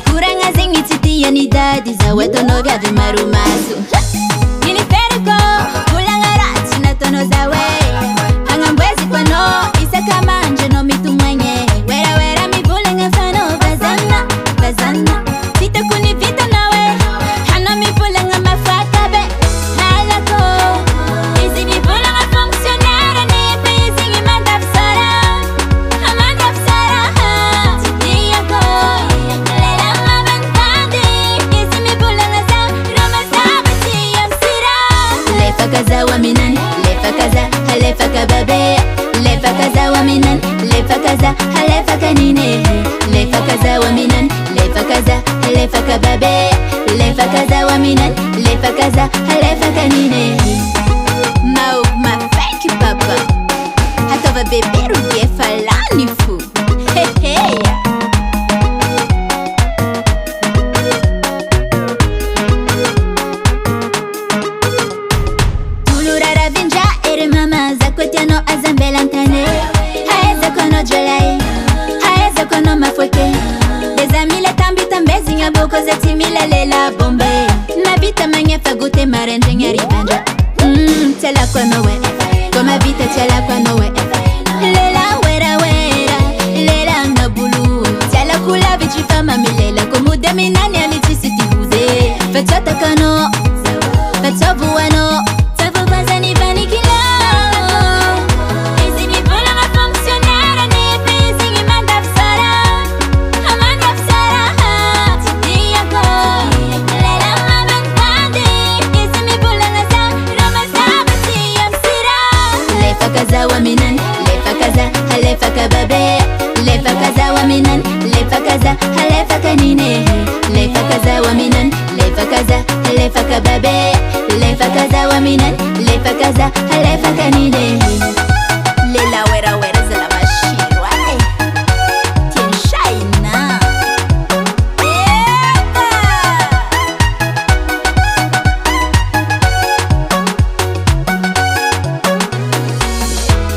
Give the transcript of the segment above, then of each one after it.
Kuranga zengi titi ya nidadi za weto novya vimarumasu Niniferiko, kulanga rati na tono za we Hanga mbwezi kwa no, isa kama anje no mitu mwenye Wera wera mi bulenga fano, bazana, bazana Vita kuni vita nawe, hano mi bulenga mafaka be Halako, izi mi bulenga fonctionnaire ni pezi ngi mandaf sara Amandaf sara, titi yako Lela mabantandi, izi mi bulenga za Roma sabati yam sira Lefa kaza wa minan, lefa kaza, halefa kababe Lefa kaza wa minan, lefa kaza, halefa kanine Lefa kaza wa minan, lefa kaza, halefa kababe Lefa kaza wa minan, lefa kaza, halefa kanine Ma thank you papa Hata va beberu ye falani fu Hey hey Tulurara vinja ere mama Zakotiano azambelantane Haeza kono jolai Haeza kono mafoke Bezamile tambi tambezi Nyaboko zeti mile lela bombe Nabita manye fagute marenje nyari banja Tela kono we Koma vita tela kono we Lela wera wera Lela ngabulu Tela kula vichi fama milela Komude minani amitisi tihuze Fatota kono Fatobu wano Tavu bazani bani kila Izi mi bula ma fonctionnaire Ni pezi ngi mandaf sara Amandaf sara Titi yako Lela mabantandi Izi mi bula nga za Roma sabati yam sira Lefa kaza wa minan Lefa kaza halefa kababe Lefa kaza wa minan Lefa kaza halefa kanine Lefa kaza wa minan Lefa kaza halefa kababe Lefa kaza wa minan Lefa kaza halefa kanine Lela wera wera zala bashiru ay Tien shaina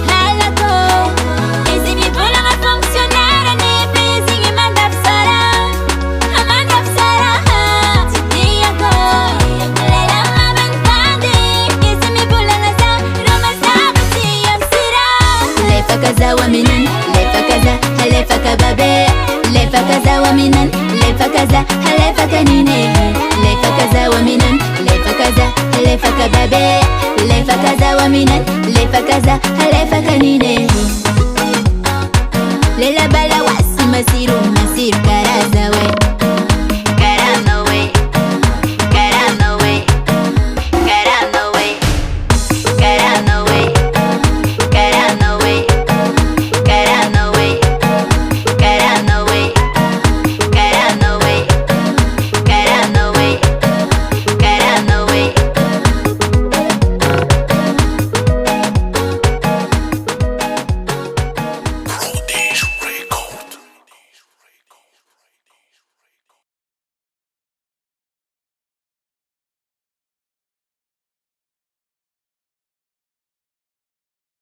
Halako Izi mi bula ma fonctionnaire Ni pezi ngi mandaf sara Amandaf sara Titi yako Lela mabantandi Izi mi bula nga za Roma sabati yam sira Lefa kaza wa minan Lefa kaza halefa kababe Lefa kaza wa minan Lefa kaza halefa kanine Lefa kaza wa minan Lefa kaza halefa kababe Lefa kaza wa minan Lefa kaza halefa kanine